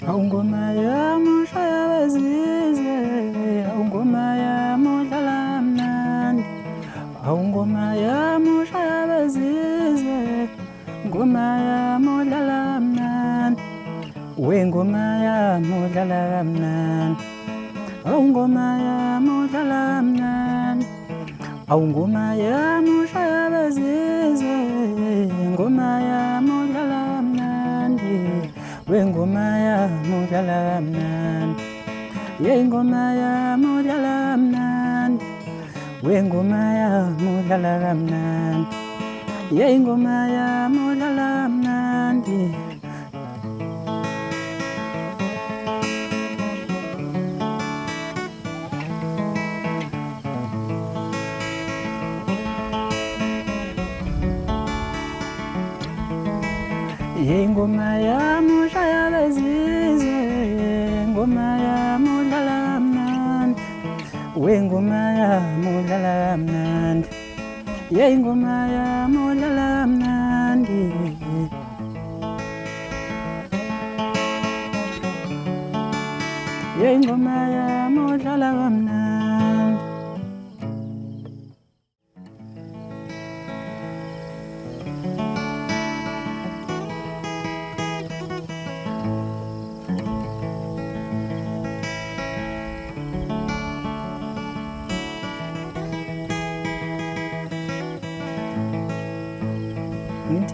Ngoma yami ushaya bezizwe, ngoma yami udlala mnandi. Ngoma yami ushaya bezizwe, ngoma yami udlala mnandi. Ngoma yami udlala kamnandi. Ngoma yami udlala mnandi. Ngoma yami ushaya bezizwe, ngoma yami udlala mnandi. Ngoma yami udlala kamnandi. Ngoma yami udlala mnandi. Ngoma yami udlala kamnandi. Ngoma yami udlala mnandi. Ngoma yami ushaya bezizwe, ngoma yami udlala mnandi. Ngoma yami udlala kamnandi. Ngoma yami udlala mnandi. Ngoma yami udlala kamnandi.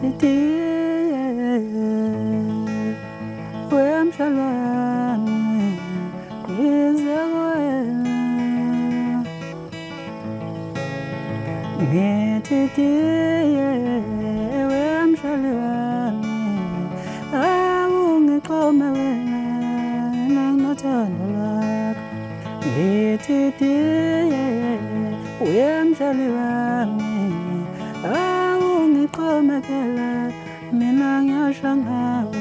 Ngithiye wemshalwane ngize kuwena. Ngithiye wemshalwane awungixhome wena nothando lwakho. Ngithiye wemshalwane awungiqhomekela mina ngiyasha ngawe.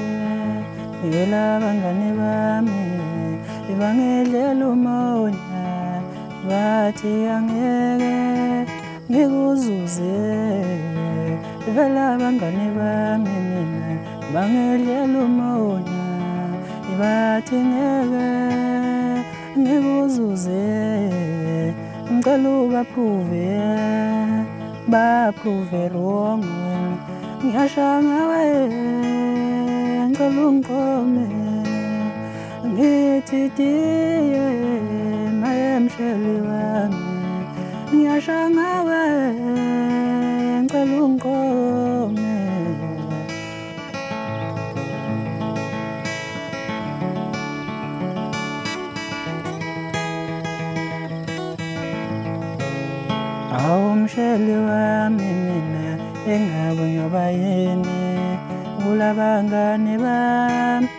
Abangani bami bangidlela umoya bathi angeke ngikuzuze. Vele abangani bami mina bangidlela umoya bathi ngeke ngikuzuze. Ngicela baphuve wrong. Ngiyasha ngawe ngicela ungixhome. Ngithi tiye maye msheli wami. Ngiyasha ngawe ngicela ungixhome. Msheli wami mina engabe ngiyoba yini kulabangani bami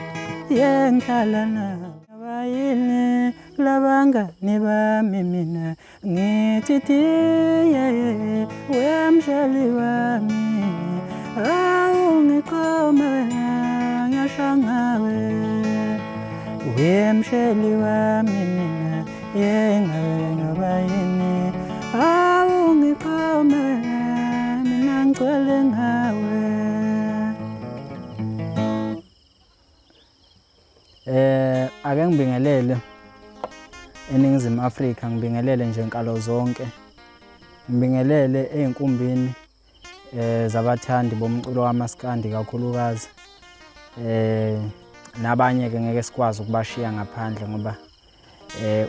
yengihlala nabo. Ngiyoba yini kulabangani bami mina. Ngithi tiye wemsheli wami awungixhome wena ngiyasha ngawe. Wemsheli wami mina engabe ngiyoba yini awungixhome mina ngicwele ngawe. Ake ngibingelele eNingizimu Afrika, ngibingelele nje nkalo zonke. Ngibingelele ey'nkumbini zabathandi bomculo wamaskandi kakhulukazi. Nabanye-ke ngeke sikwazi ukubashiya ngaphandle ngoba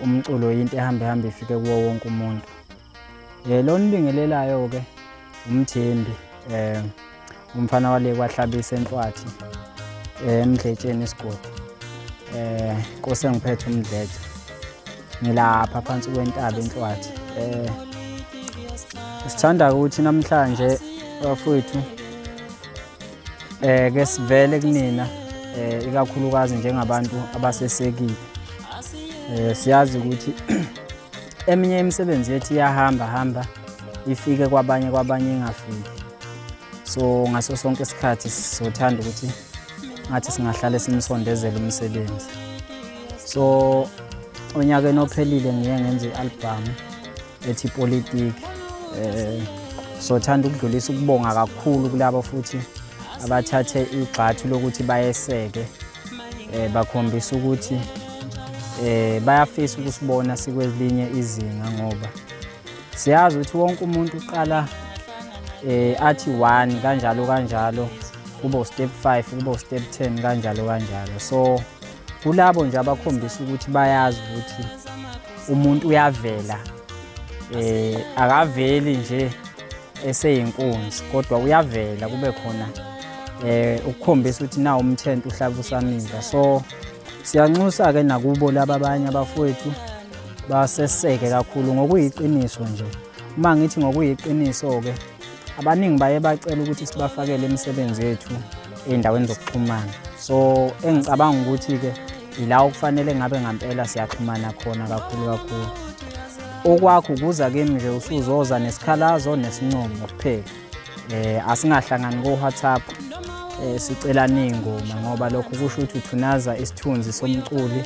umculo yinto ehamba ifike kuwo wonke umuntu. Lo nibingelelayo-ke uMthembi, umfana wale kwahlabisa eNhlwathi eMdletsheni isigodi. Nkosi engiphethe uMdletshe, ngilapha phansi kwentaba eNhlwathi. Sithanda ukuthi namhlanje bafowethu ke sivele kunina ikakhulukazi njengabantu abasesekile. Siyazi ukuthi eminye imisebenzi yethu iyahamba ifike kwabanye ingafiki. So ngaso sonke isikhathi sizothanda ukuthi ngathi singahlale simsondezele umsebenzi. So onyakeni ophelile ngiye ngenza i-album ethi Politiki. Sothanda ukudlulisa ukubonga kakhulu kulabo futhi abathathe igxathu lokuthi bayeseke bakhombisa ukuthi bayafisa ukusibona sikwelinye izinga, ngoba siyazi ukuthi wonke umuntu uqala athi 1 kanjalo kanjalo, kube u-step 5, kube u-step 10 kanjalo kanjalo. So kulabo nje abakhombisa ukuthi bayazi ukuthi umuntu uyavela, akaveli nje eseyinkunzi, kodwa uyavela kube khona ukukhombisa ukuthi nawo umthento uhlaba usamila. So siyanxusa-ke nakubo laba abanye abafowethu baseseke kakhulu ngokuyiqiniso nje. Uma ngithi ngokuyiqiniso-ke, abaningi baye bacela ukuthi sibafakele imisebenzi yethu ey'ndaweni zokuxhumana. So engicabanga ukuthi-ke ila okufanele ngabe ngampela siyaxhumana khona kakhulu. Okwakho ukuza kimi nje usuzoza nesikhalazo nesinqumo kuphela, asingahlangani ko-WhatsApp sicelana iy'ngoma, ngoba lokho kusho ukuthi uthunaza isithunzi somculi.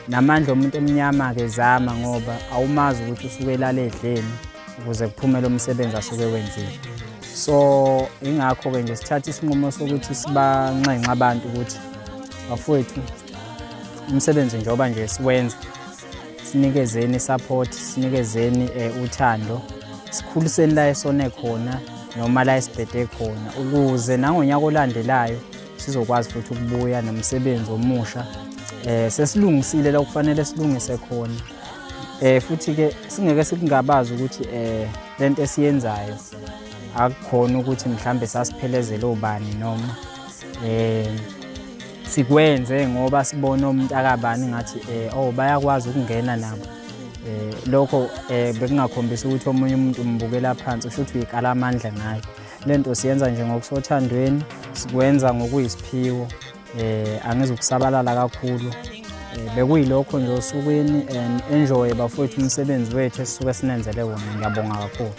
Namandla omuntu omnyama-ke zama, ngoba awumazi ukuthi usuke elala edleni ukuze kuphumele umsebenzi asuke wenzile. So ingakho-ke nje sithatha isinqumo sokuthi sibanxenxe abantu ukuthi bafowethu, umsebenzi njengoba nje siwenza, sinikezeni i-support, sinikezeni uthando, sikhuliseni la esone khona noma la esibhede khona, ukuze nangonyaka olandelayo sizokwazi futhi ukubuya nomsebenzi omusha sesilungisile la kufanele silungise khona. Futhi-ke singeke sikungabazi ukuthi lento esiyenzayo akukhona ukuthi mhlambe sasiphelezele obani, noma sikwenze ngoba sibona umuntu akabani ngathi bayakwazi ukungena nabo. Lokho bekungakhombisa ukuthi omunye umuntu umbukela phansi, usho ukuthi uyikala amandla ngayo. Lento siyenza nje ngokusothandweni, sikwenza ngokuyisiphiwo, angizukusabalala kakhulu. Bekuyilokho nje osukwini, and enjoy bafowethu umsebenzi wethu esisuke sinenzele wona. Ngiyabonga kakhulu.